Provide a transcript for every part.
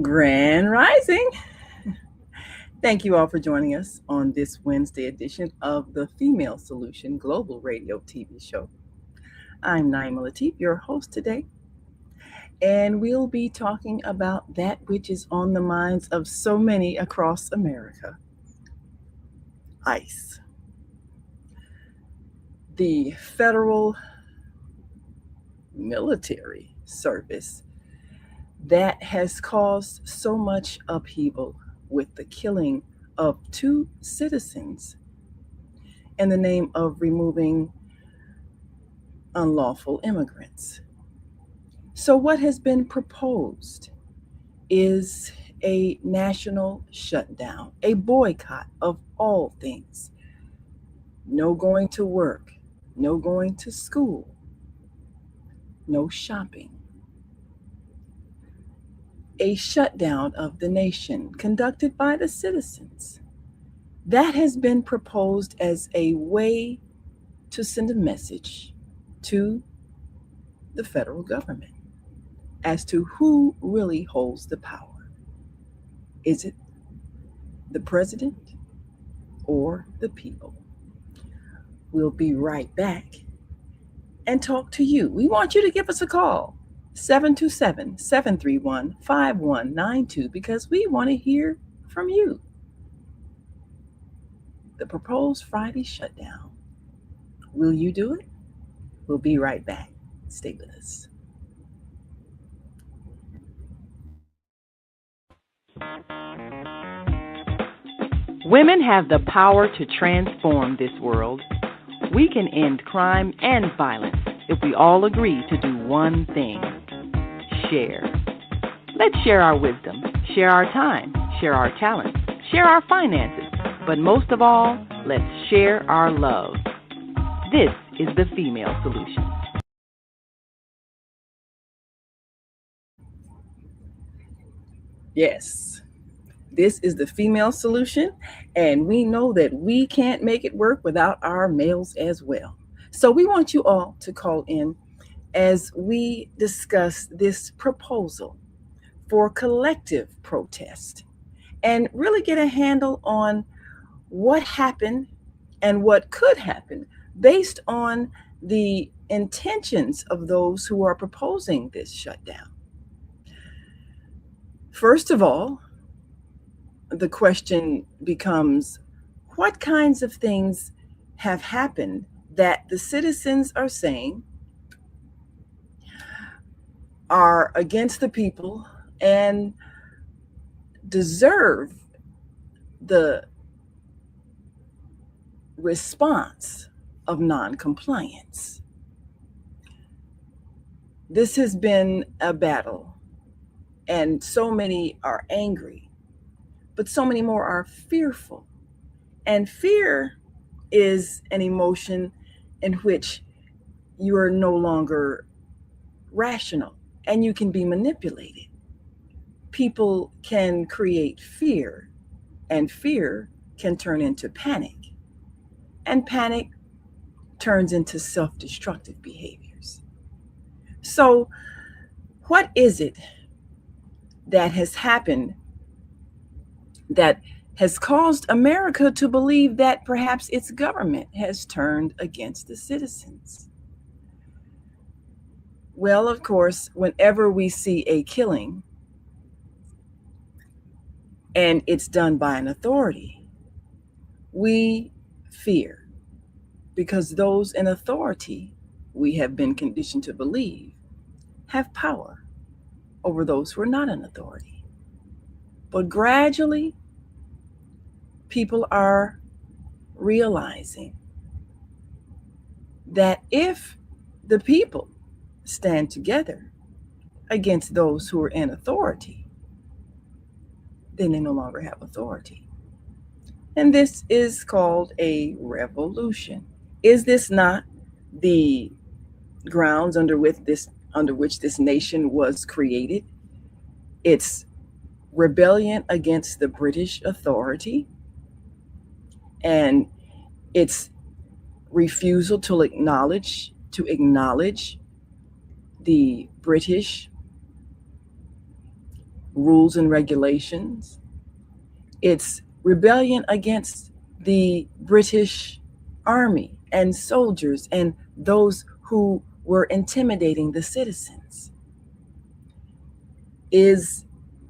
Grand Rising. Thank you all for joining us on this Wednesday edition of the Female Solution Global Radio TV show. I'm Naima Latif, your host today, and we'll be talking about that which is on the minds of so many across America: ICE, the federal military service that has caused so much upheaval with the killing of two citizens in the name of removing unlawful immigrants. So, what has been proposed is a national shutdown, a boycott of all things. No going to work, no going to school, no shopping. A shutdown of the nation conducted by the citizens. That has been proposed as a way to send a message to the federal government as to who really holds the power. Is it the president or the people? We'll be right back and talk to you. We want you to give us a call, 727-731-5192, because we want to hear from you. The proposed Friday shutdown. Will you do it? We'll be right back. Stay with us. Women have the power to transform this world. We can end crime and violence if we all agree to do one thing: share. Let's share our wisdom, share our time, share our talents, share our finances, but most of all, let's share our love. This is the Female Solution. Yes, this is the female solution, and we know that we can't make it work without our males as well. So we want you all to call in as we discuss this proposal for collective protest and really get a handle on what happened and what could happen based on the intentions of those who are proposing this shutdown. First of all, the question becomes, what kinds of things have happened that the citizens are saying are against the people and deserve the response of noncompliance? This has been a battle, and so many are angry, but so many more are fearful. And fear is an emotion in which you are no longer rational and you can be manipulated. People can create fear, and fear can turn into panic, and panic turns into self-destructive behaviors. So, what is it that has happened that has caused America to believe that perhaps its government has turned against the citizens? Well, of course, whenever we see a killing and it's done by an authority, we fear, because those in authority, we have been conditioned to believe, have power over those who are not in authority. But gradually, people are realizing that if the people stand together against those who are in authority, then they no longer have authority. And this is called a revolution. Is this not the grounds under which this nation was created? It's rebellion against the British authority, and its refusal to acknowledge the British rules and regulations. It's rebellion against the British Army and soldiers and those who were intimidating the citizens. Is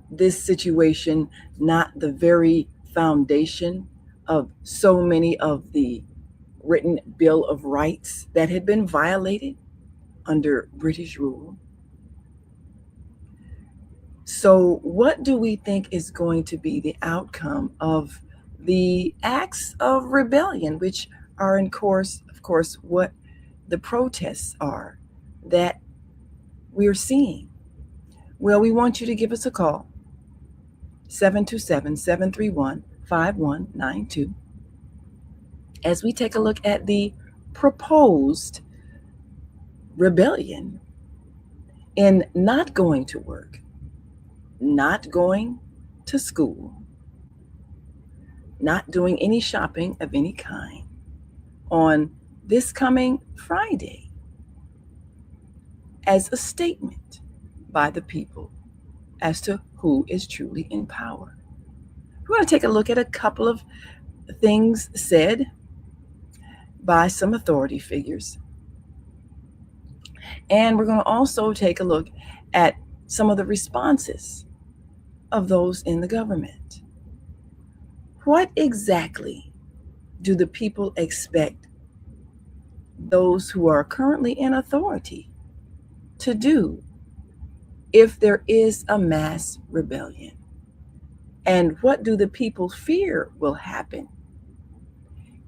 this situation not the very foundation of so many of the written Bill of Rights that had been violated under British rule? So, what do we think is going to be the outcome of the acts of rebellion, which are, of course, what the protests are that we're seeing? Well, we want you to give us a call, 727-731-5192, as we take a look at the proposed rebellion in not going to work, not going to school, not doing any shopping of any kind on this coming Friday, as a statement by the people as to who is truly in power. We're going to take a look at a couple of things said by some authority figures. And we're going to also take a look at some of the responses of those in the government. What exactly do the people expect those who are currently in authority to do if there is a mass rebellion? And what do the people fear will happen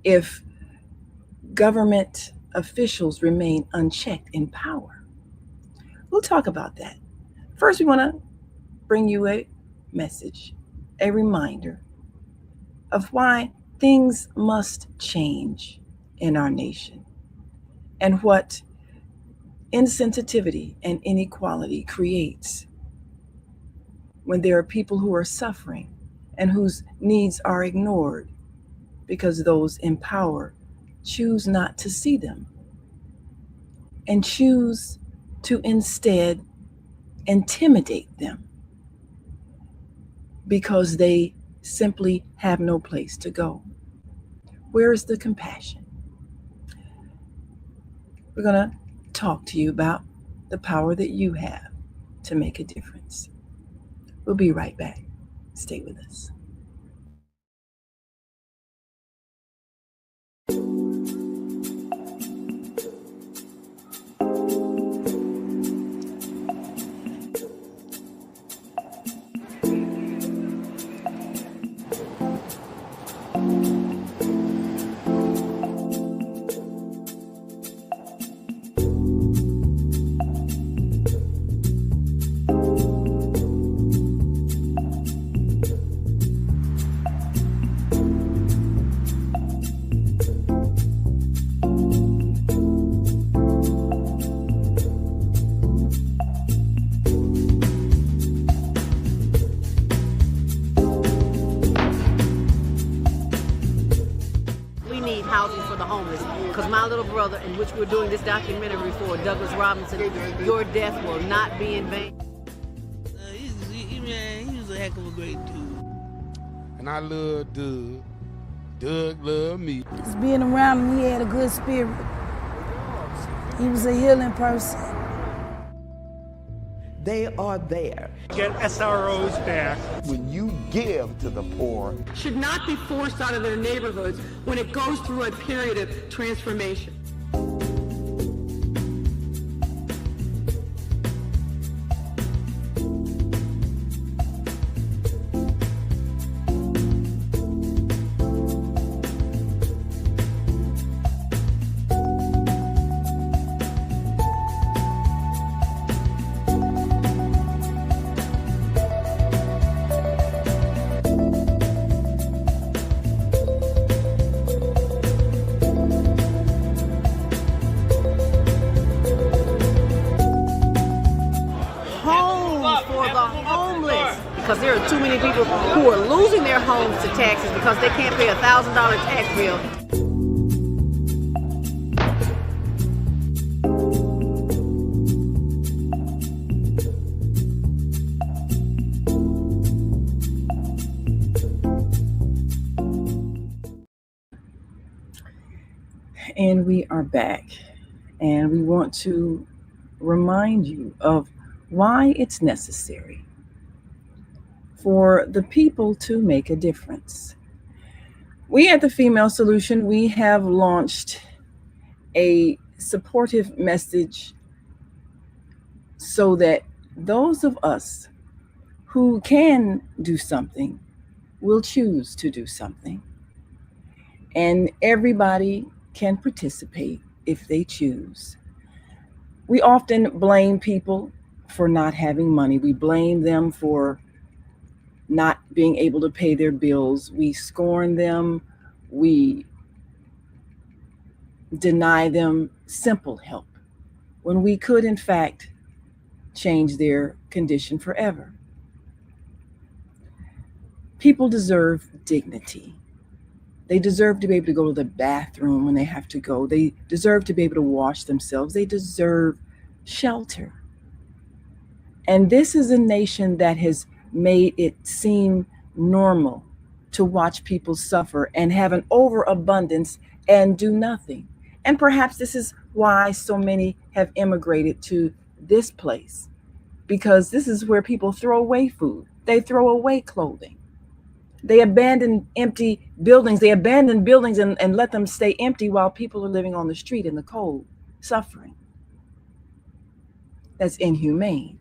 if government officials remain unchecked in power? We'll talk about that. First, we want to bring you a message, a reminder of why things must change in our nation and what insensitivity and inequality creates when there are people who are suffering and whose needs are ignored because those in power choose not to see them and choose to instead intimidate them because they simply have no place to go. Where is the compassion? We're going to talk to you about the power that you have to make a difference. We'll be right back. Stay with us. In which we're doing this documentary for Douglas Robinson, Your Death Will Not Be in Vain. He was a heck of a great dude. And I love Doug. Doug loved me. Just being around him, he had a good spirit. He was a healing person. They are there. Get SROs back. When you give to the poor, should not be forced out of their neighborhoods when it goes through a period of transformation. Because there are too many people who are losing their homes to taxes because they can't pay a $1,000 tax bill. And we are back. And we want to remind you of why it's necessary for the people to make a difference. We at the Female Solution, we have launched a supportive message so that those of us who can do something will choose to do something. And everybody can participate if they choose. We often blame people for not having money. We blame them for not being able to pay their bills. We scorn them. We deny them simple help when we could, in fact, change their condition forever. People deserve dignity. They deserve to be able to go to the bathroom when they have to go. They deserve to be able to wash themselves. They deserve shelter. And this is a nation that has made it seem normal to watch people suffer and have an overabundance and do nothing. And perhaps this is why so many have immigrated to this place, because this is where people throw away food. They throw away clothing. They abandon empty buildings. They abandon buildings and let them stay empty while people are living on the street in the cold, suffering. That's inhumane.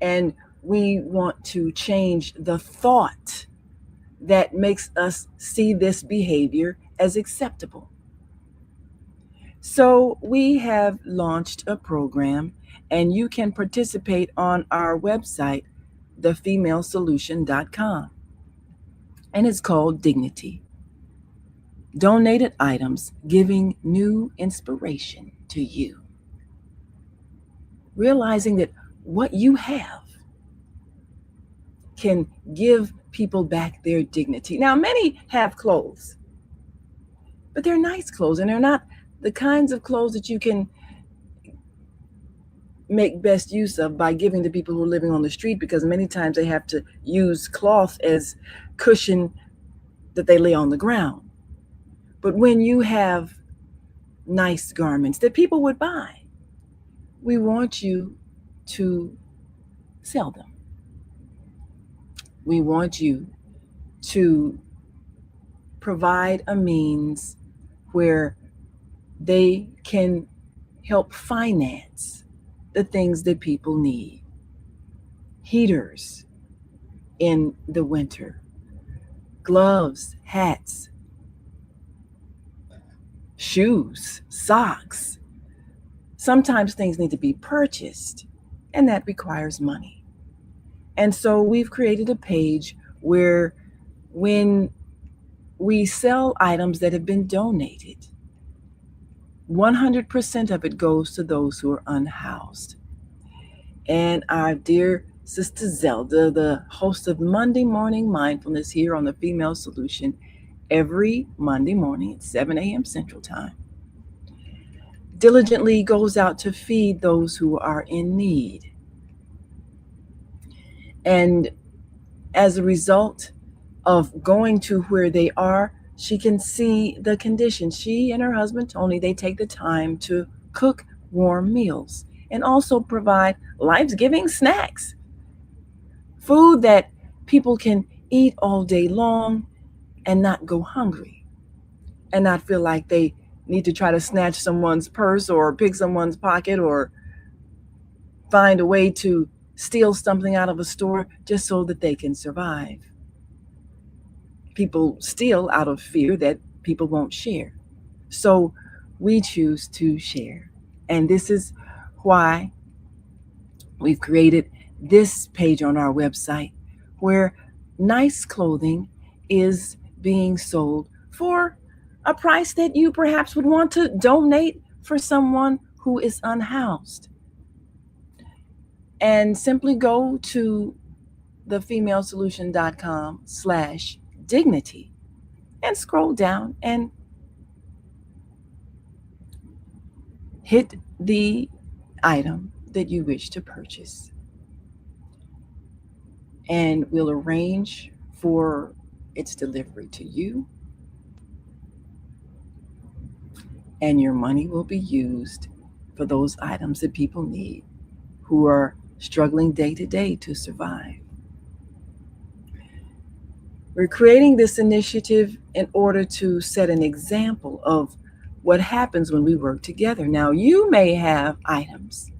And we want to change the thought that makes us see this behavior as acceptable. So we have launched a program, and you can participate on our website, thefemalesolution.com. And it's called Dignity. Donated items giving new inspiration to you. Realizing that what you have can give people back their dignity. Now, many have clothes, but they're nice clothes, and they're not the kinds of clothes that you can make best use of by giving to people who are living on the street, because many times they have to use cloth as cushion that they lay on the ground. But when you have nice garments that people would buy, we want you to sell them. We want you to provide a means where they can help finance the things that people need. Heaters in the winter, gloves, hats, shoes, socks. Sometimes things need to be purchased, and that requires money. And so we've created a page where when we sell items that have been donated, 100% of it goes to those who are unhoused. And our dear Sister Zelda, the host of Monday Morning Mindfulness here on the Female Solution, every Monday morning at 7 a.m. Central Time, diligently goes out to feed those who are in need. And as a result of going to where they are, she can see the conditions. She and her husband, Tony, they take the time to cook warm meals and also provide life-giving snacks, food that people can eat all day long and not go hungry and not feel like they need to try to snatch someone's purse or pick someone's pocket or find a way to steal something out of a store just so that they can survive. People steal out of fear that people won't share. So we choose to share. And this is why we've created this page on our website where nice clothing is being sold for a price that you perhaps would want to donate for someone who is unhoused. And simply go to thefemalesolution.com/dignity and scroll down and hit the item that you wish to purchase. And we'll arrange for its delivery to you. and your money will be used for those items that people need who are struggling day to day to survive. We're creating this initiative in order to set an example of what happens when we work together. Now, you may have items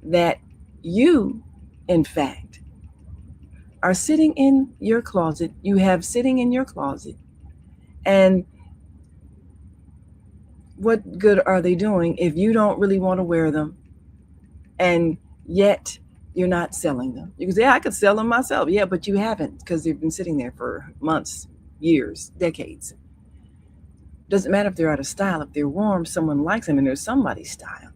that you, in fact, are sitting in your closet, you have sitting in your closet, and what good are they doing if you don't really want to wear them and yet you're not selling them? You can say, I could sell them myself. Yeah, but you haven't, because they've been sitting there for months, years, decades. Doesn't matter if they're out of style. If they're warm, someone likes them and they're somebody's style.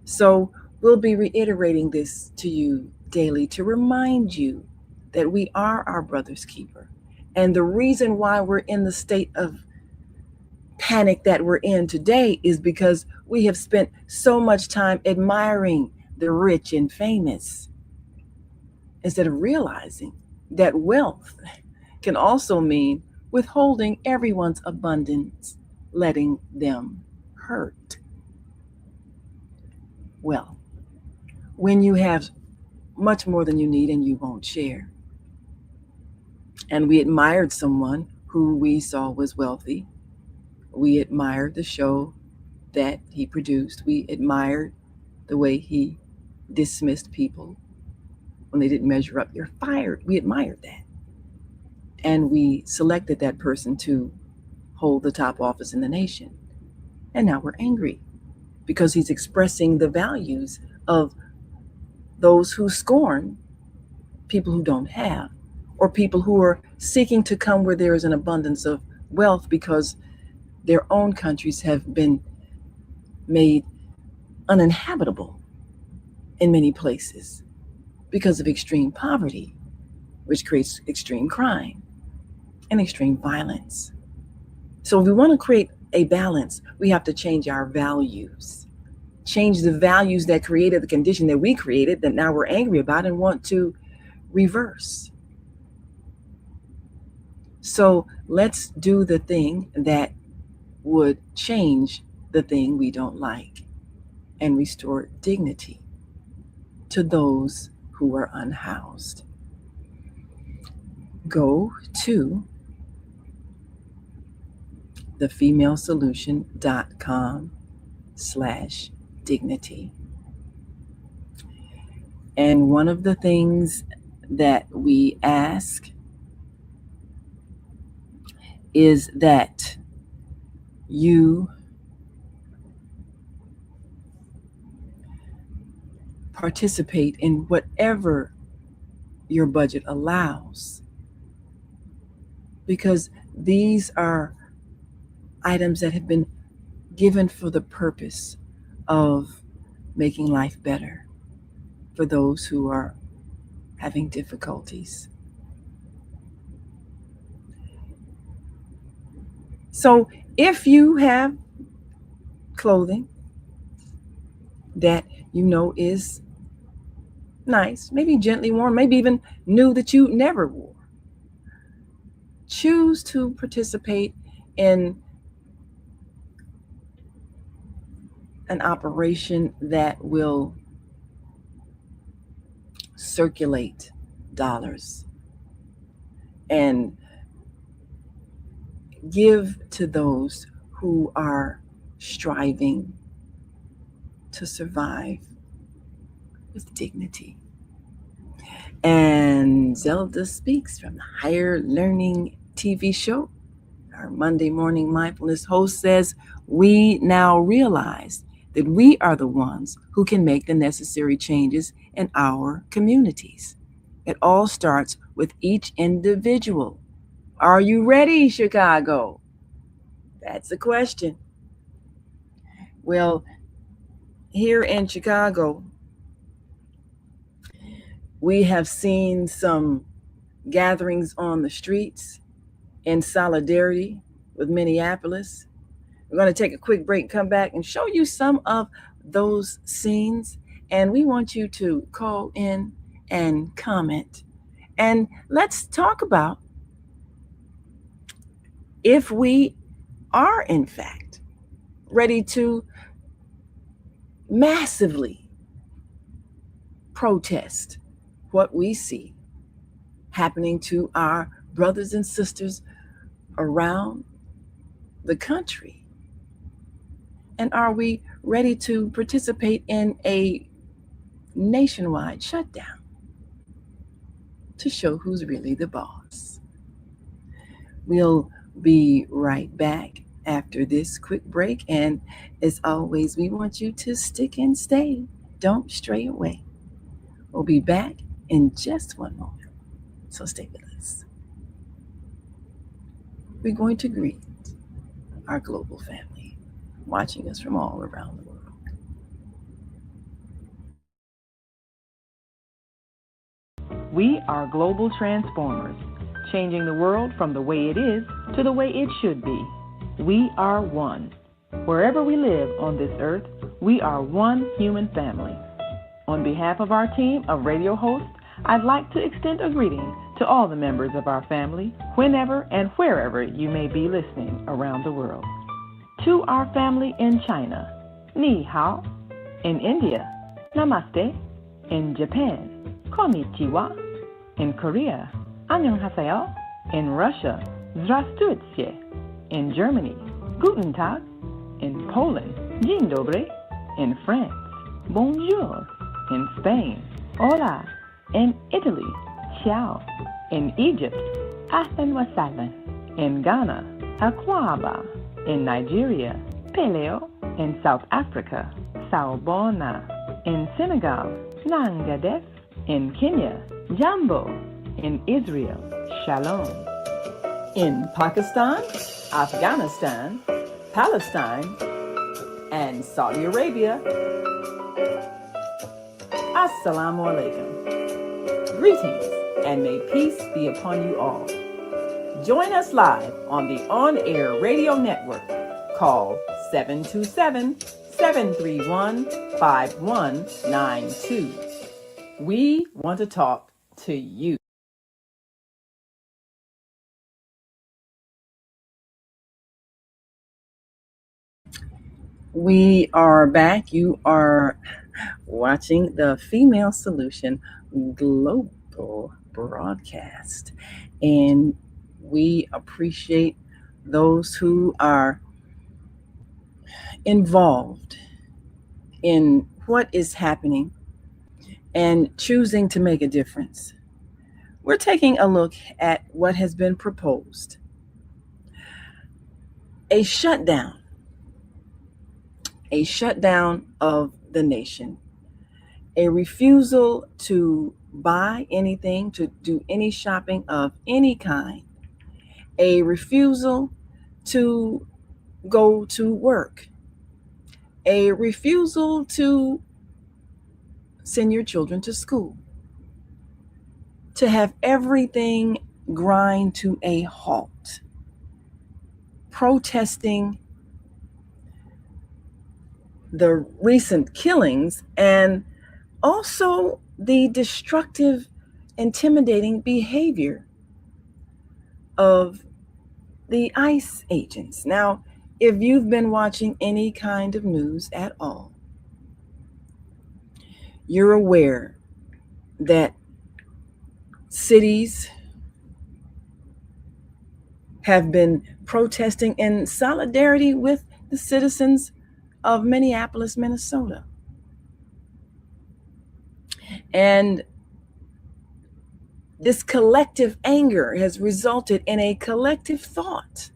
So we'll be reiterating this to you daily to remind you that we are our brother's keeper. And the reason why we're in the state of panic that we're in today is because we have spent so much time admiring the rich and famous instead of realizing that wealth can also mean withholding everyone's abundance, letting them hurt. Well, when you have much more than you need and you won't share, and we admired someone who we saw was wealthy, we admired the show that he produced, we admired the way he dismissed people when they didn't measure up, you're fired. We admired that. And we selected that person to hold the top office in the nation. And now we're angry because he's expressing the values of those who scorn people who don't have, or people who are seeking to come where there is an abundance of wealth because their own countries have been made uninhabitable in many places because of extreme poverty, which creates extreme crime and extreme violence. So if we want to create a balance, we have to change our values, change the values that created the condition that we created that now we're angry about and want to reverse. So let's do the thing that would change the thing we don't like and restore dignity to those who are unhoused. Go to thefemalesolution.com/dignity. And one of the things that we ask is that you participate in whatever your budget allows, because these are items that have been given for the purpose of making life better for those who are having difficulties. So if you have clothing that you know is nice, maybe gently worn, maybe even new that you never wore, choose to participate in an operation that will circulate dollars and give to those who are striving to survive with dignity. And Zelda Speaks from the Higher Learning TV show, our Monday morning mindfulness host, says, we now realize that we are the ones who can make the necessary changes in our communities. It all starts with each individual. Are you ready, Chicago? That's the question. Well, here in Chicago, we have seen some gatherings on the streets in solidarity with Minneapolis. We're going to take a quick break, come back and show you some of those scenes. And we want you to call in and comment. And let's talk about if we are, in fact, ready to massively protest what we see happening to our brothers and sisters around the country? And are we ready to participate in a nationwide shutdown to show who's really the boss? We'll be right back after this quick break. And as always, we want you to stick and stay. Don't stray away. We'll be back in just one moment. So stay with us. We're going to greet our global family watching us from all around the world. We are global transformers, changing the world from the way it is to the way it should be. We are one. Wherever we live on this earth, we are one human family. On behalf of our team of radio hosts, I'd like to extend a greeting to all the members of our family, whenever and wherever you may be listening around the world. To our family in China, Ni Hao. In India, Namaste. In Japan, Konnichiwa. In Korea, Annyeonghaseyo. In Russia, Здравствуйте. In Germany, Guten Tag. In Poland, Dzień dobry. In France, Bonjour. In Spain, Hola. In Italy, Ciao. In Egypt, Ahlan wa sahlan. In Ghana, Akwaba. In Nigeria, Peleo. In South Africa, Sawubona. In Senegal, Nangadef. In Kenya, Jambo. In Israel, Shalom. In Pakistan, Afghanistan, Palestine, and Saudi Arabia, Assalamu alaikum. Greetings, and may peace be upon you all. Join us live on the on-air radio network called 727-731-5192. We want to talk to you. We are back. You are watching the Female Solution Global broadcast. And we appreciate those who are involved in what is happening and choosing to make a difference. We're taking a look at what has been proposed. A shutdown of the nation, a refusal to buy anything, to do any shopping of any kind, a refusal to go to work, a refusal to send your children to school, to have everything grind to a halt, protesting the recent killings and also the destructive, intimidating behavior of the ICE agents. Now, if you've been watching any kind of news at all, you're aware that cities have been protesting in solidarity with the citizens of Minneapolis, Minnesota. And this collective anger has resulted in a collective thought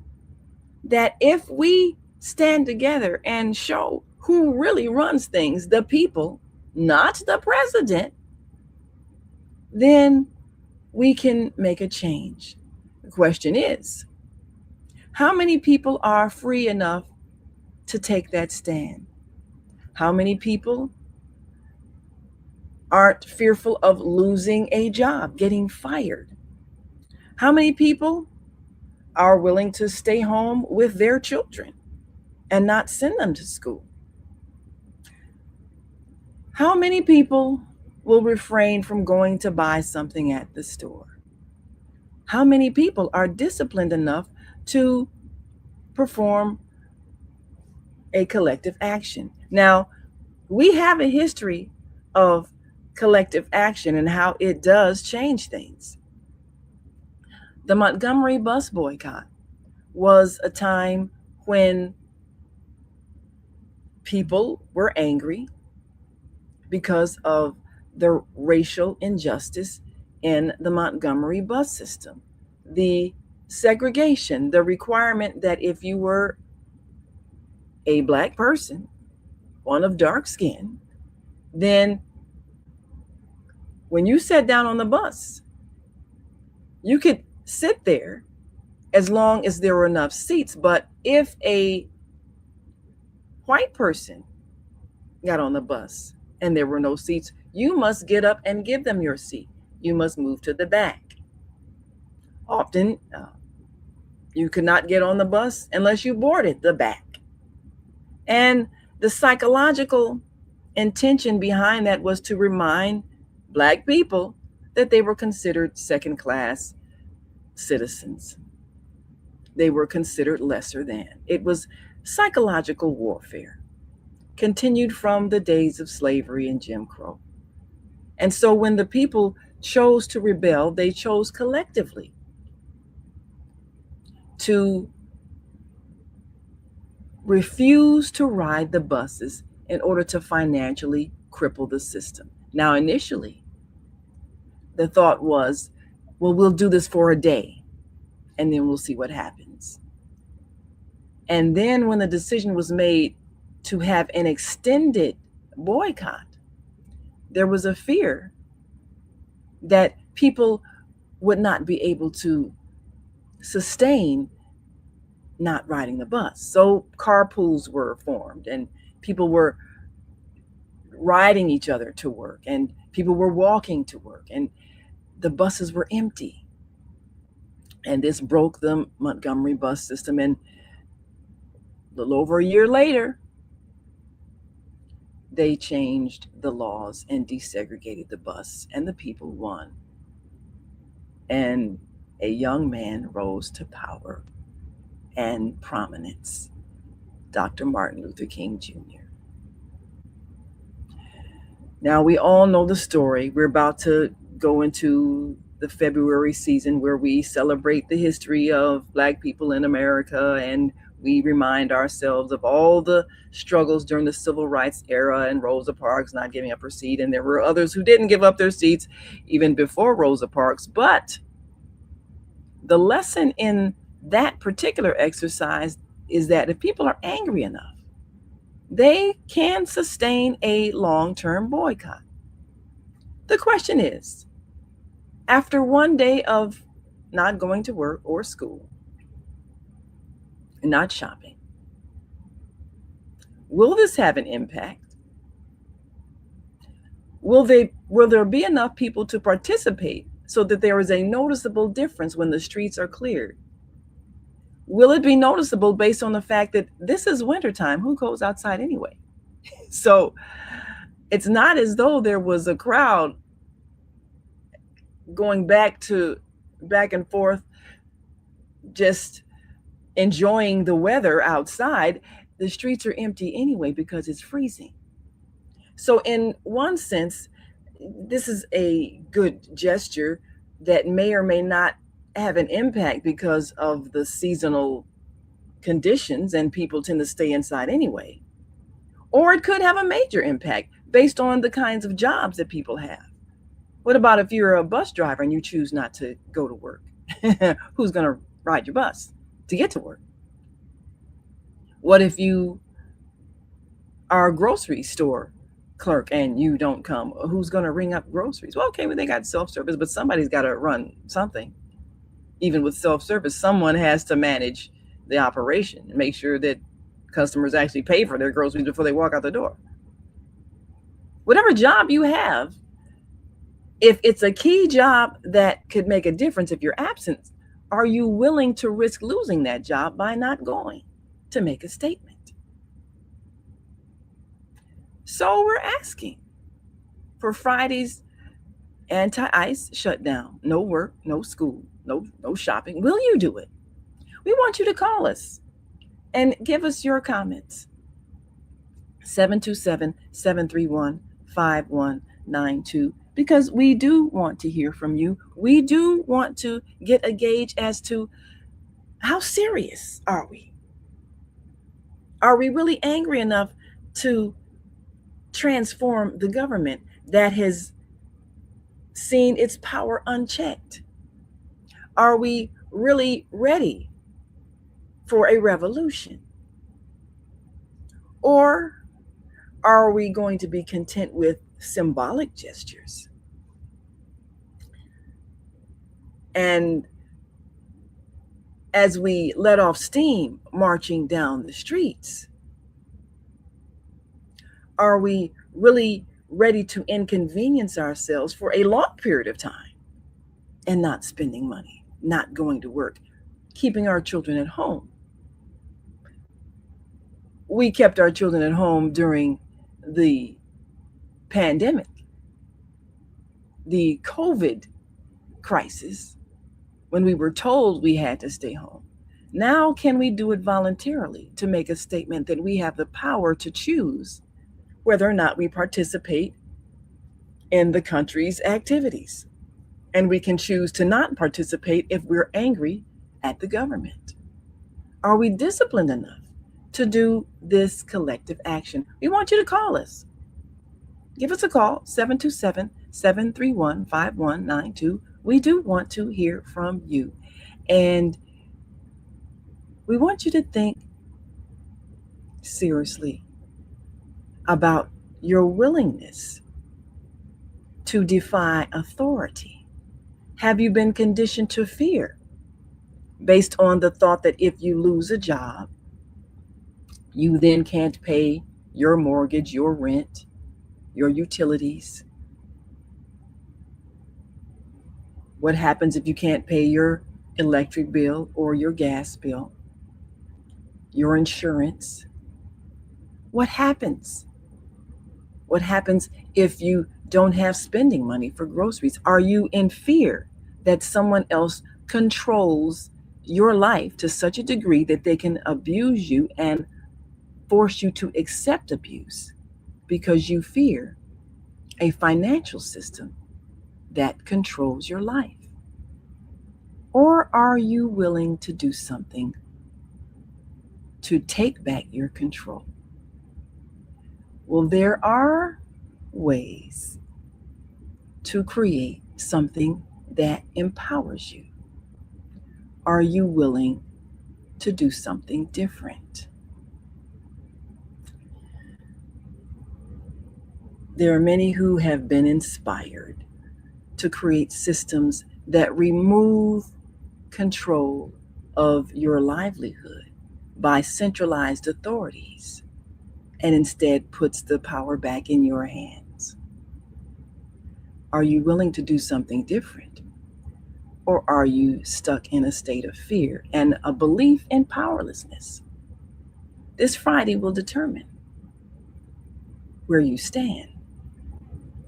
that if we stand together and show who really runs things, the people, not the president, then we can make a change. The question is, how many people are free enough to take that stand? How many people aren't fearful of losing a job, getting fired? How many people are willing to stay home with their children and not send them to school? How many people will refrain from going to buy something at the store? How many people are disciplined enough to perform a collective action. Now, we have a history of collective action and how it does change things. The Montgomery bus boycott was a time when people were angry because of the racial injustice in the Montgomery bus system. The segregation, the requirement that if you were a Black person, one of dark skin, then when you sat down on the bus, you could sit there as long as there were enough seats. But if a white person got on the bus and there were no seats, you must get up and give them your seat. You must move to the back. Often, you could not get on the bus unless you boarded the back. And the psychological intention behind that was to remind Black people that they were considered second-class citizens. They were considered lesser than. It was psychological warfare, continued from the days of slavery and Jim Crow. And so when the people chose to rebel, they chose collectively to refuse to ride the buses in order to financially cripple the system. Now, initially, the thought was, well, we'll do this for a day, and then we'll see what happens. And then when the decision was made to have an extended boycott, there was a fear that people would not be able to sustain not riding the bus. So carpools were formed and people were riding each other to work and people were walking to work and the buses were empty. And this broke the Montgomery bus system. And a little over a year later, they changed the laws and desegregated the bus, and the people won. And a young man rose to power and prominence, Dr. Martin Luther King Jr. Now, we all know the story. We're about to go into the February season where we celebrate the history of Black people in America, and we remind ourselves of all the struggles during the civil rights era and Rosa Parks not giving up her seat. And there were others who didn't give up their seats even before Rosa Parks. But the lesson in that particular exercise is that if people are angry enough, they can sustain a long-term boycott. The question is, after one day of not going to work or school, and not shopping, will this have an impact? Will there be enough people to participate so that there is a noticeable difference when the streets are cleared? Will it be noticeable based on the fact that this is wintertime? Who goes outside anyway? So it's not as though there was a crowd going back and forth, just enjoying the weather outside. The streets are empty anyway because it's freezing. So in one sense, this is a good gesture that may or may not have an impact because of the seasonal conditions and people tend to stay inside anyway. Or it could have a major impact based on the kinds of jobs that people have. What about if you're a bus driver and you choose not to go to work? Who's going to ride your bus to get to work? What if you are a grocery store clerk and you don't come? Who's going to ring up groceries? Well, okay, they got self-service, but somebody's got to run something. Even with self-service, someone has to manage the operation and make sure that customers actually pay for their groceries before they walk out the door. Whatever job you have, if it's a key job that could make a difference if you're absent, are you willing to risk losing that job by not going to make a statement? So we're asking for Friday's anti-ICE shutdown. No work, no school, no shopping. Will you do it? We want you to call us and give us your comments. 727-731-5192, because we do want to hear from you. We do want to get a gauge as to how serious are we? Are we really angry enough to transform the government that has seen its power unchecked? Are we really ready for a revolution? Or are we going to be content with symbolic gestures? And as we let off steam marching down the streets, are we really ready to inconvenience ourselves for a long period of time and not spending money, not going to work, keeping our children at home? We kept our children at home during the pandemic, the COVID crisis, when we were told we had to stay home. Now, can we do it voluntarily to make a statement that we have the power to choose whether or not we participate in the country's activities? And we can choose to not participate if we're angry at the government. Are we disciplined enough to do this collective action? We want you to call us. Give us a call, 727-731-5192. We do want to hear from you. And we want you to think seriously about your willingness to defy authority. Have you been conditioned to fear based on the thought that if you lose a job, you then can't pay your mortgage, your rent, your utilities? What happens if you can't pay your electric bill or your gas bill, your insurance? What happens? What happens if you don't have spending money for groceries? Are you in fear that someone else controls your life to such a degree that they can abuse you and force you to accept abuse because you fear a financial system that controls your life? Or are you willing to do something to take back your control? Well, there are ways to create something that empowers you. Are you willing to do something different? There are many who have been inspired to create systems that remove control of your livelihood by centralized authorities and instead puts the power back in your hands. Are you willing to do something different? Or are you stuck in a state of fear and a belief in powerlessness? This Friday will determine where you stand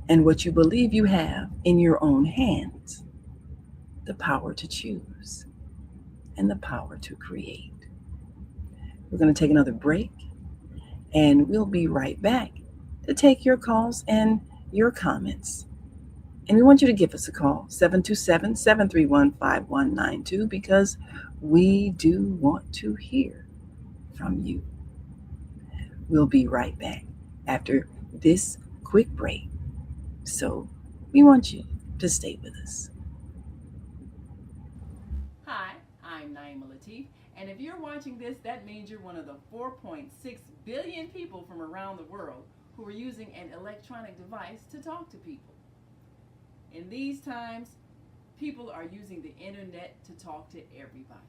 and what you believe you have in your own hands: the power to choose and the power to create. We're going to take another break, and we'll be right back to take your calls and your comments. And we want you to give us a call, 727-731-5192, because we do want to hear from you. We'll be right back after this quick break. So we want you to stay with us. Hi, I'm Naima Latif, and if you're watching this, that means you're one of the 4.6 billion people from around the world who are using an electronic device to talk to people. In these times, people are using the internet to talk to everybody.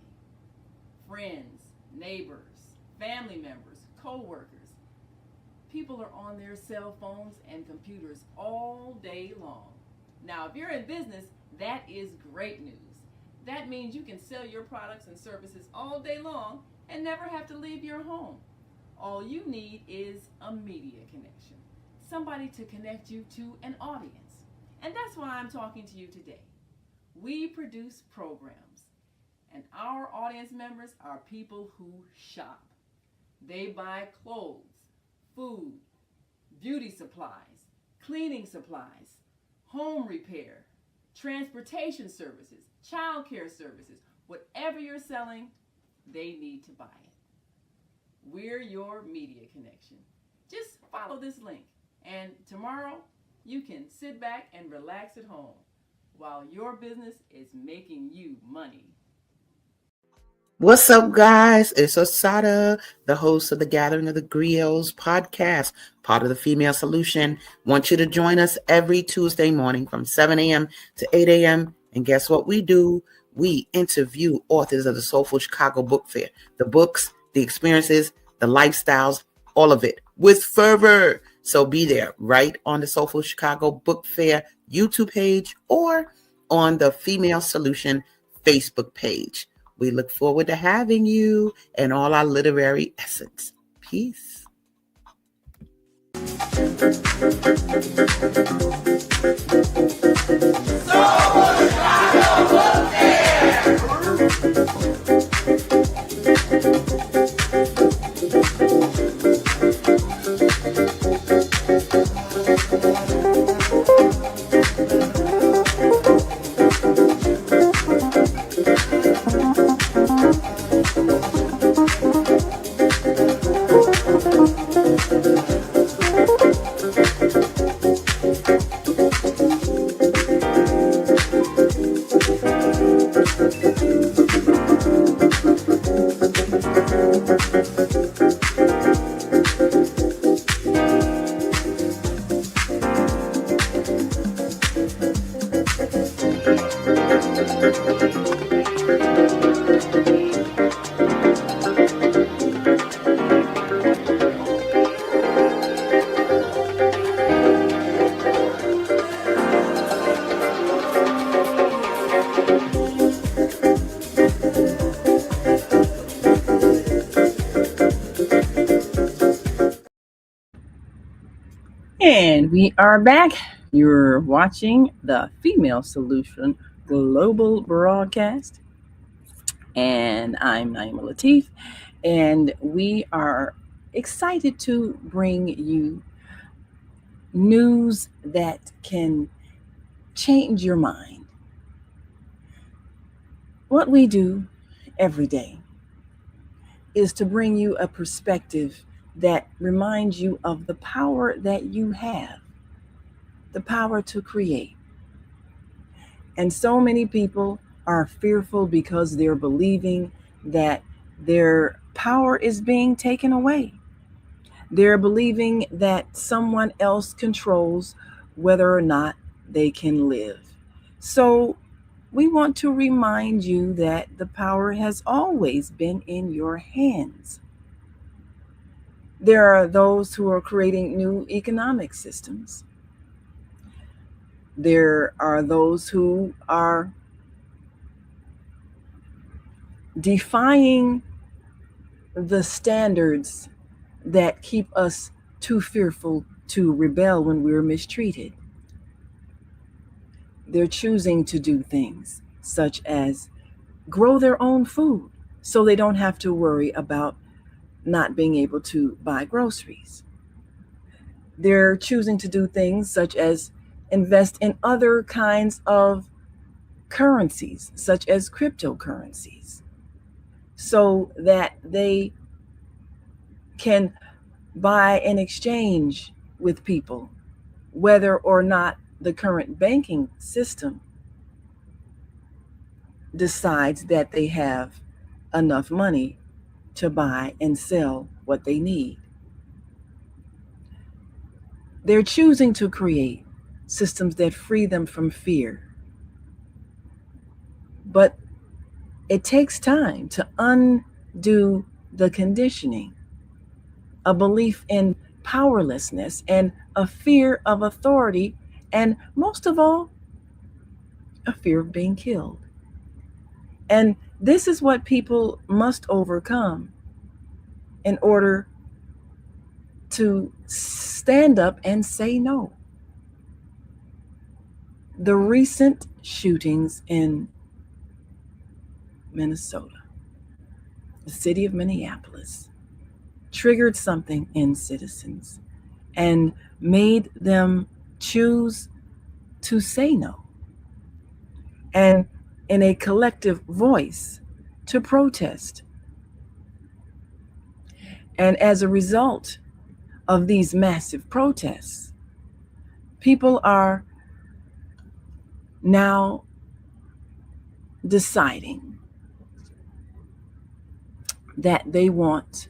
Friends, neighbors, family members, co-workers. People are on their cell phones and computers all day long. Now, if you're in business, that is great news. That means you can sell your products and services all day long and never have to leave your home. All you need is a media connection, somebody to connect you to an audience. And that's why I'm talking to you today. We produce programs, and our audience members are people who shop. They buy clothes, food, beauty supplies, cleaning supplies, home repair, transportation services, child care services. Whatever you're selling, they need to buy it. We're your media connection. Just follow this link, and tomorrow you can sit back and relax at home while your business is making you money. What's up, guys? It's Osada, the host of the Gathering of the Griots podcast, part of the Female Solution. Want you to join us every Tuesday morning from 7 a.m. to 8 a.m. And guess what we do? We interview authors of the Soulful Chicago Book Fair. The books, the experiences, the lifestyles, all of it with fervor. So be there right on the Soulful Chicago Book Fair YouTube page or on the Female Solution Facebook page. We look forward to having you and all our literary essence. Peace. And we are back. You're watching the Female Solution Global Broadcast. And I'm Naima Latif. And we are excited to bring you news that can change your mind. What we do every day is to bring you a perspective that reminds you of the power that you have, the power to create. And so many people are fearful because they're believing that their power is being taken away. They're believing that someone else controls whether or not they can live. So we want to remind you that the power has always been in your hands. There are those who are creating new economic systems. There are those who are defying the standards that keep us too fearful to rebel when we're mistreated. They're choosing to do things such as grow their own food so they don't have to worry about not being able to buy groceries. They're choosing to do things such as invest in other kinds of currencies, such as cryptocurrencies, so that they can buy and exchange with people, whether or not the current banking system decides that they have enough money to buy and sell what they need. They're choosing to create systems that free them from fear. But it takes time to undo the conditioning, a belief in powerlessness and a fear of authority, and most of all, a fear of being killed. And this is what people must overcome in order to stand up and say no. The recent shootings in Minnesota, the city of Minneapolis, triggered something in citizens. and made them choose to say no, and in a collective voice to protest. And as a result of these massive protests, people are now deciding that they want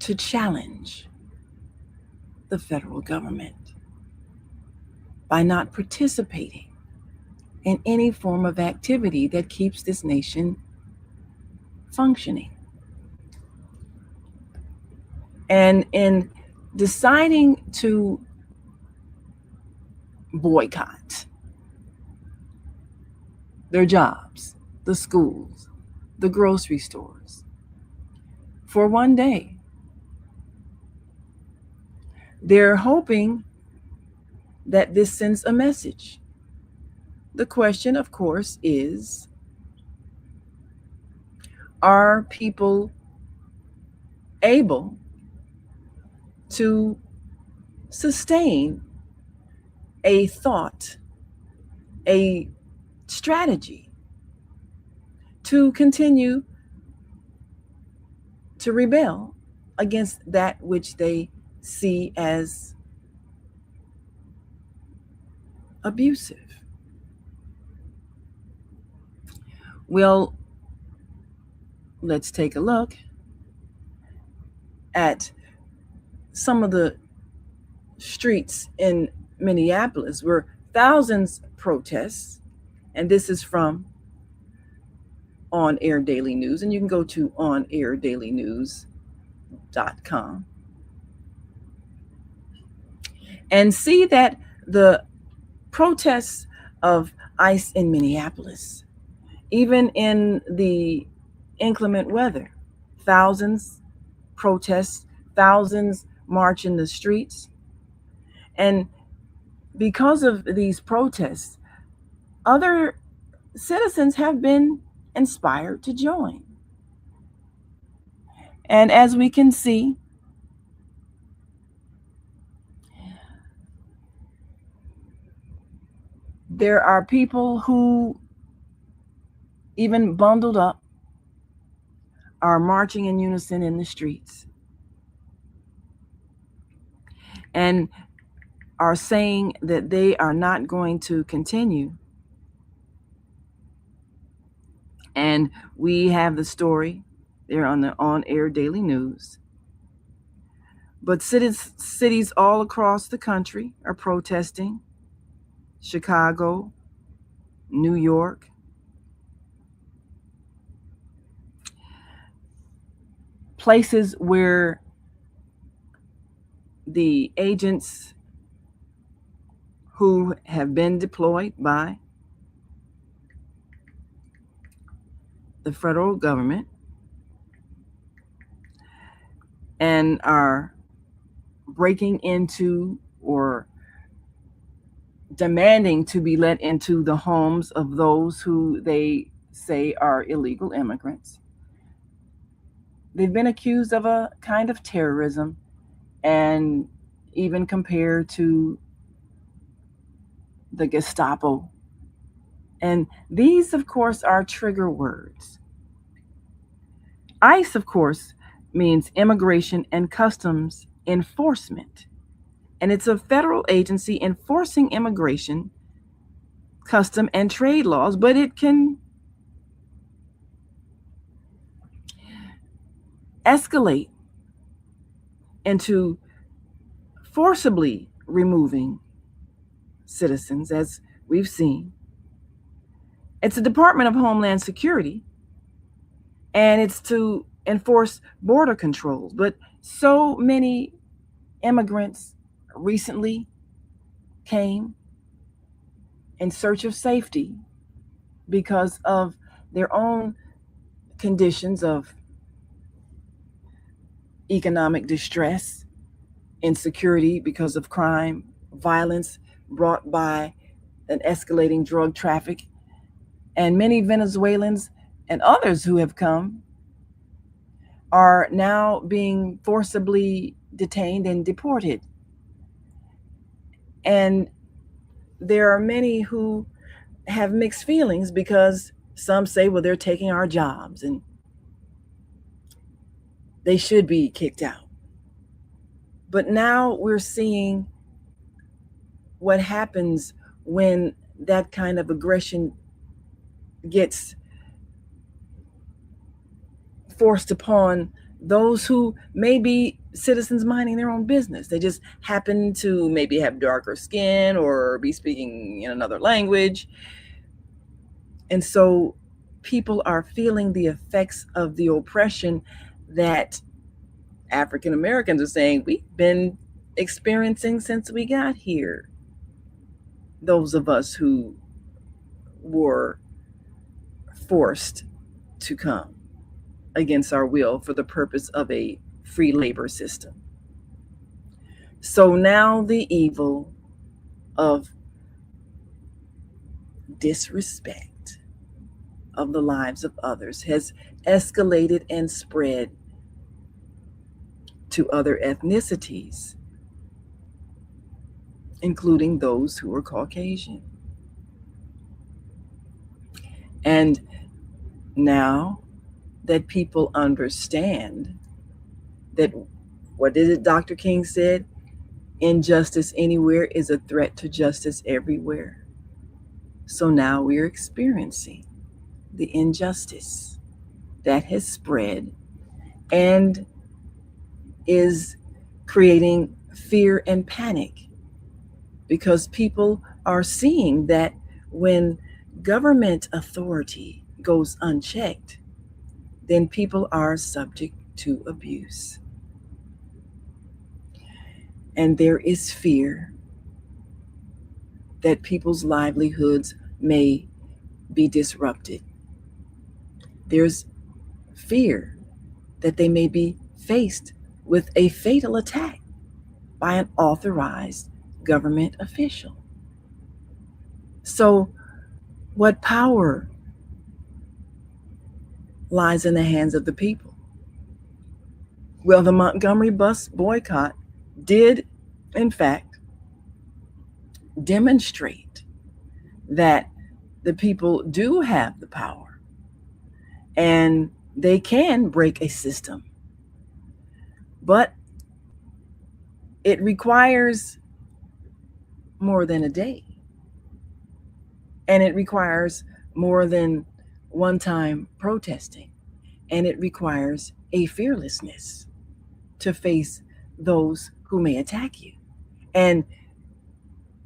to challenge the federal government by not participating in any form of activity that keeps this nation functioning. And in deciding to boycott their jobs, the schools, the grocery stores, for one day, they're hoping that this sends a message. The question, of course, is, are people able to sustain a thought, a strategy to continue to rebel against that which they see as abusive? Well, let's take a look at some of the streets in Minneapolis where thousands protests, and this is from On Air Daily News, and you can go to onair.dailynews.com and see that the protests of ICE in Minneapolis, even in the inclement weather, thousands protests, thousands march in the streets. And because of these protests, other citizens have been inspired to join. And as we can see, there are people who, even bundled up, are marching in unison in the streets and are saying that they are not going to continue. And we have the story there on the On Air Daily News. But cities all across the country are protesting. Chicago, New York. Places where the agents who have been deployed by the federal government and are breaking into or demanding to be let into the homes of those who they say are illegal immigrants. They've been accused of a kind of terrorism and even compared to the Gestapo. And these, of course, are trigger words. ICE, of course, means Immigration and Customs Enforcement. And it's a federal agency enforcing immigration, custom, and trade laws, but it can escalate into forcibly removing citizens, as we've seen. It's the Department of Homeland Security, and it's to enforce border controls. But so many immigrants recently came in search of safety because of their own conditions of economic distress, insecurity because of crime, violence brought by an escalating drug traffic. And many Venezuelans and others who have come are now being forcibly detained and deported. And there are many who have mixed feelings because some say, well, they're taking our jobs and they should be kicked out. But now we're seeing what happens when that kind of aggression gets forced upon those who may be citizens minding their own business. They just happen to maybe have darker skin or be speaking in another language. And so people are feeling the effects of the oppression that African Americans are saying we've been experiencing since we got here. Those of us who were forced to come against our will for the purpose of a free labor system. So now the evil of disrespect of the lives of others has escalated and spread to other ethnicities, including those who are Caucasian. And now that people understand that, what is it Dr. King said? Injustice anywhere is a threat to justice everywhere. So now we're experiencing the injustice that has spread and is creating fear and panic, because people are seeing that when government authority goes unchecked, then people are subject to abuse. And there is fear that people's livelihoods may be disrupted. There's fear that they may be faced with a fatal attack by an authorized government official. So, what power lies in the hands of the people? Well, the Montgomery bus boycott did, in fact, demonstrate that the people do have the power and they can break a system. But it requires more than a day. And it requires more than one-time protesting. And it requires a fearlessness to face those who may attack you. And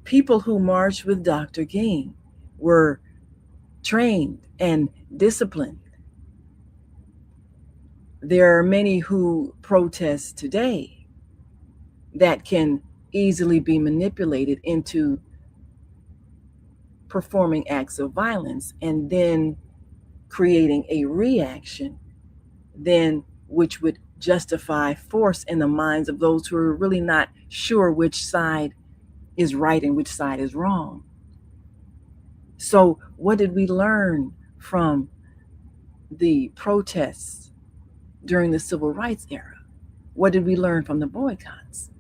people who marched with Dr. King were trained and disciplined. There are many who protest today that can easily be manipulated into performing acts of violence and then creating a reaction, then which would justify force in the minds of those who are really not sure which side is right and which side is wrong. So what did we learn from the protests during the civil rights era? What did we learn from the boycotts?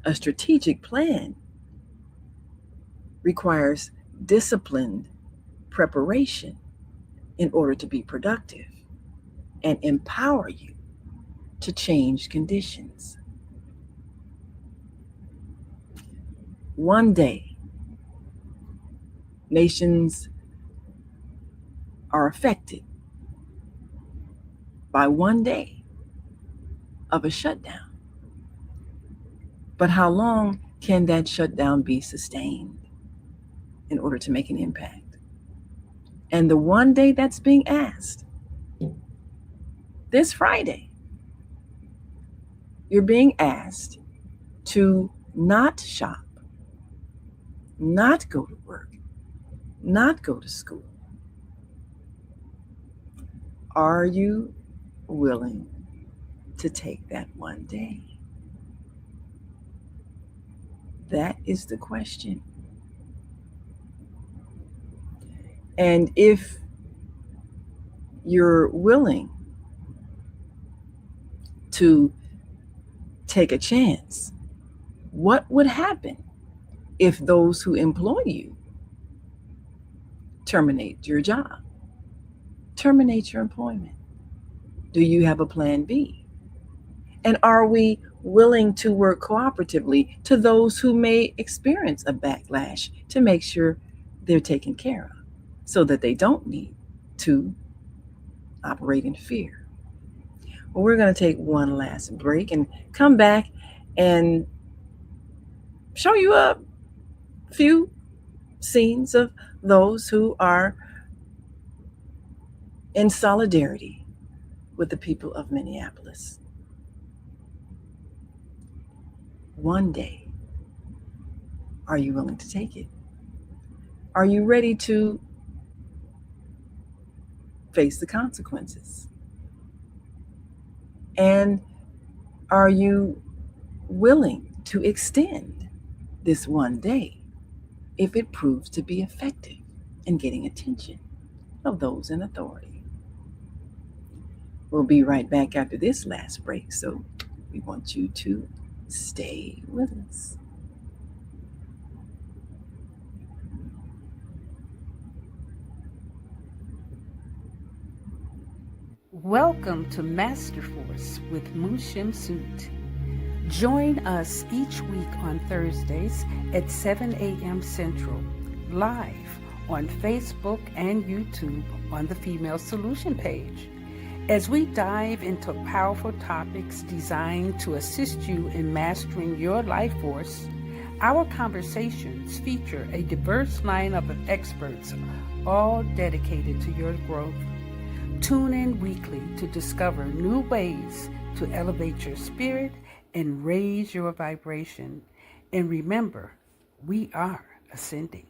A strategic plan requires disciplined preparation in order to be productive and empower you to change conditions. One day, nations are affected by one day of a shutdown. But how long can that shutdown be sustained in order to make an impact? And the one day that's being asked, this Friday, you're being asked to not shop, not go to work, not go to school. Are you willing to take that one day? That is the question. And if you're willing to take a chance. What would happen if those who employ you terminate your job, terminate your employment? Do you have a plan B? And are we willing to work cooperatively to those who may experience a backlash to make sure they're taken care of so that they don't need to operate in fear? Well, we're going to take one last break and come back and show you a few scenes of those who are in solidarity with the people of Minneapolis. One day, are you willing to take it? Are you ready to face the consequences? And are you willing to extend this one day if it proves to be effective in getting attention of those in authority? We'll be right back after this last break, so we want you to stay with us. Welcome to Master Force with Mushim Suit. Join us each week on Thursdays at 7 a.m. Central, live on Facebook and YouTube on the Female Solution page, as we dive into powerful topics designed to assist you in mastering your life force. Our conversations feature a diverse lineup of experts, all dedicated to your growth. Tune in weekly to discover new ways to elevate your spirit and raise your vibration. And remember, we are ascending.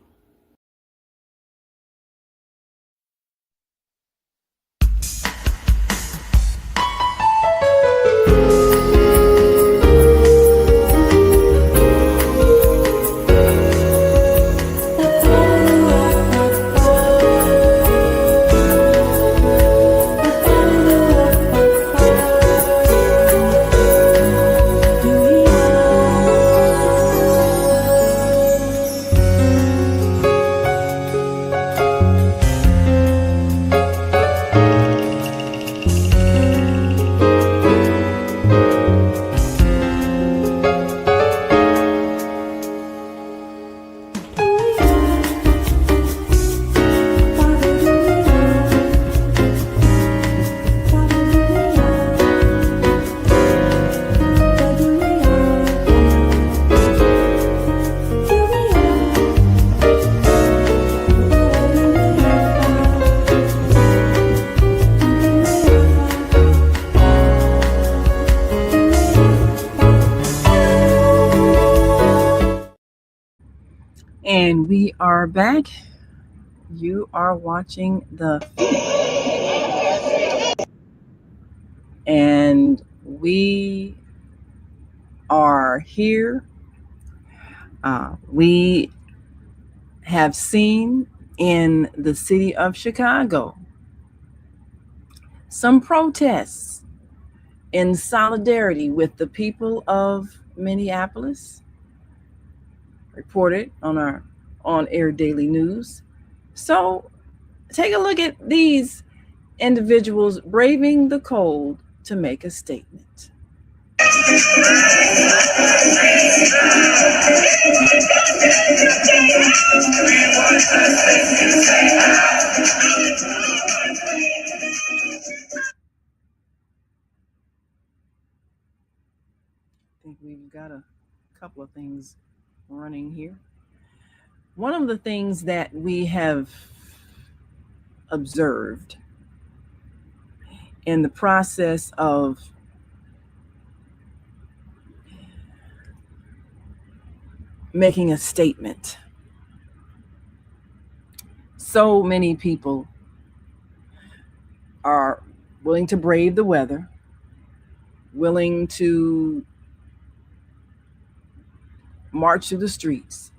And we are back. You are watching and we are here. We have seen in the city of Chicago some protests in solidarity with the people of Minneapolis, reported on our on-air daily news. So take a look at these individuals braving the cold to make a statement. I think we've got a couple of things running here. One of the things that we have observed in the process of making a statement, so many people are willing to brave the weather, willing to march through the streets,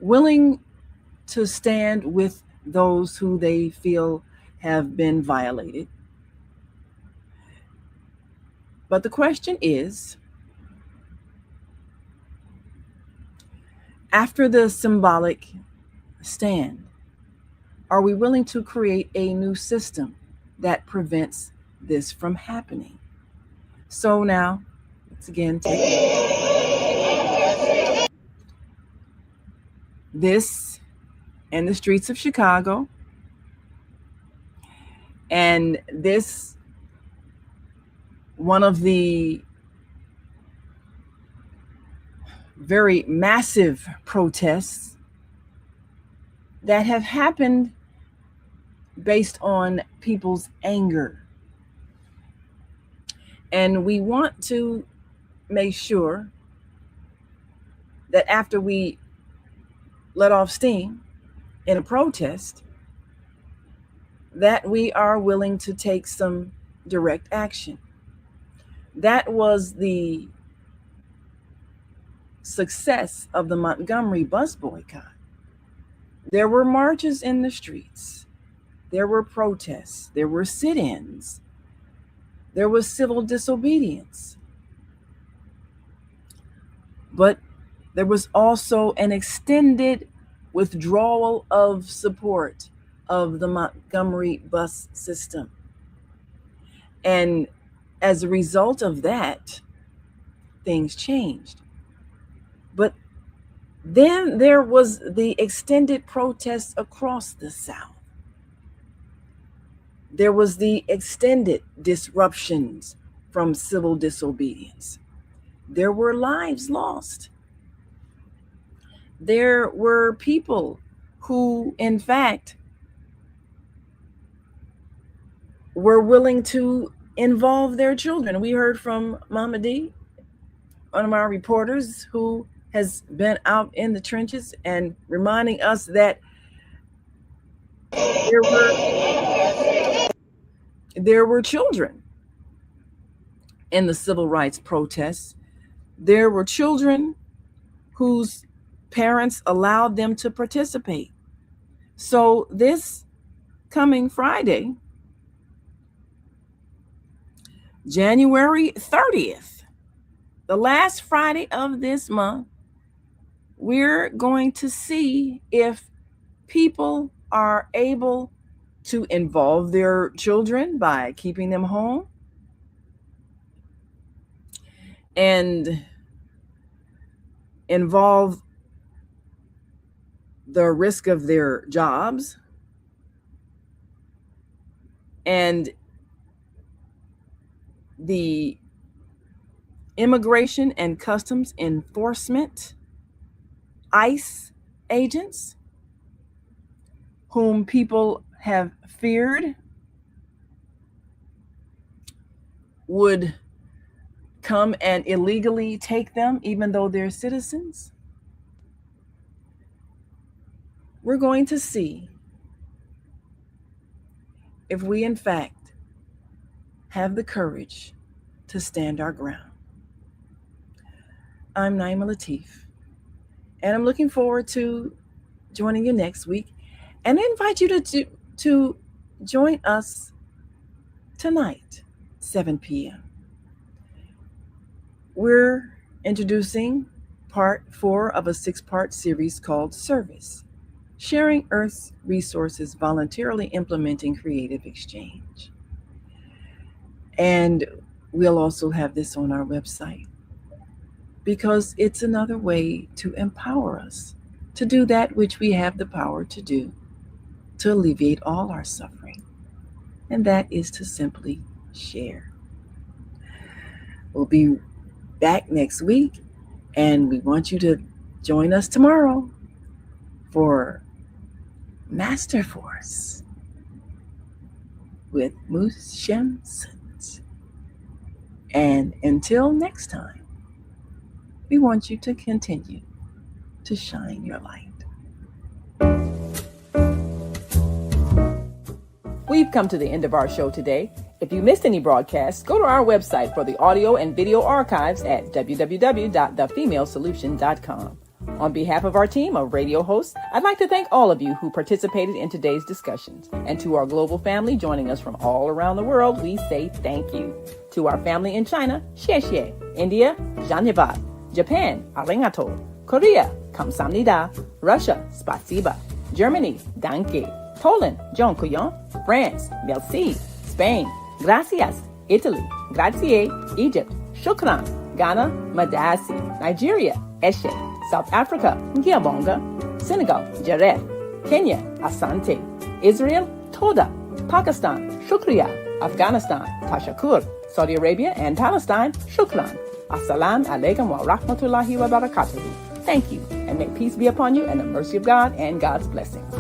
willing to stand with those who they feel have been violated. But the question is, after the symbolic stand, are we willing to create a new system that prevents this from happening? So now, let's again take this in the streets of Chicago, and this one of the very massive protests that have happened based on people's anger. And we want to make sure that after we let off steam in a protest, that we are willing to take some direct action. That was the success of the Montgomery bus boycott. There were marches in the streets. There were protests. There were sit-ins. There was civil disobedience. But there was also an extended withdrawal of support of the Montgomery bus system. And as a result of that, things changed. But then there was the extended protests across the South. There was the extended disruptions from civil disobedience. There were lives lost. There were people who, in fact, were willing to involve their children. We heard from Mama D, one of our reporters who has been out in the trenches and reminding us that there were children in the civil rights protests. There were children whose parents allowed them to participate. So this coming Friday, January 30th, the last Friday of this month, we're going to see if people are able to involve their children by keeping them home and involve the risk of their jobs and the Immigration and Customs Enforcement, ICE agents, whom people have feared would come and illegally take them, even though they're citizens. We're going to see if we, in fact, have the courage to stand our ground. I'm Naima Latif, and I'm looking forward to joining you next week. And I invite you to join us tonight, 7 p.m. We're introducing part 4 of a 6-part series called Service, Sharing Earth's Resources, Voluntarily Implementing Creative Exchange. And we'll also have this on our website because it's another way to empower us to do that which we have the power to do, to alleviate all our suffering, and that is to simply share. We'll be back next week, and we want you to join us tomorrow for Master Force with Mushem Sunt. And until next time, we want you to continue to shine your light. We've come to the end of our show today. If you missed any broadcasts, go to our website for the audio and video archives at www.thefemalesolution.com. On behalf of our team of radio hosts, I'd like to thank all of you who participated in today's discussions. And to our global family joining us from all around the world, we say thank you. To our family in China, xie xie. India, Dhanyavad. Japan, arigato. Korea, kamsamnida. Russia, spasiba. Germany, danke. Poland, dziękuję. France, merci. Spain, gracias. Italy, grazie. Egypt, shukran. Ghana, madasi. Nigeria, eshe. South Africa, Ngiabonga. Senegal, Jaref. Kenya, Asante. Israel, Toda. Pakistan, Shukriya. Afghanistan, Tashakur. Saudi Arabia and Palestine, Shukran. Assalamu alaikum wa rahmatullahi wa barakatuhu. Thank you, and may peace be upon you and the mercy of God and God's blessings.